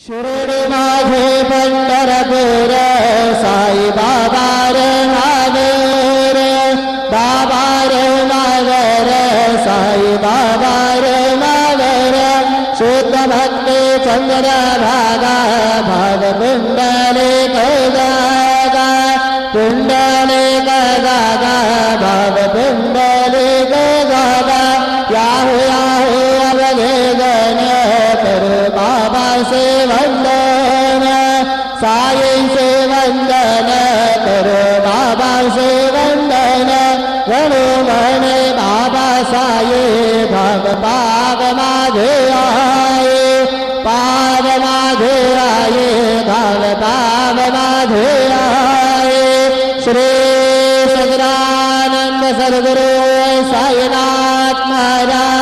शिर्डी माझे पंढरपूर साई बाबा रे नागर बाबा रे नागर साई बाबा रे नागर शुद्ध भक्ती चंद्र भागा भाग कुंडले गागा कुंडले गागा भाग कुंडले गागा याहू याहू अवघेदन करू बाबा से वंदन साई से वंदन करो बाबा से वंदन गणो मने बाबा साई भाग पाग माझे आए पाग माझे आए भाग पाग माझे आए श्री सगरानंद सद्गुरु साईनाथ महाराज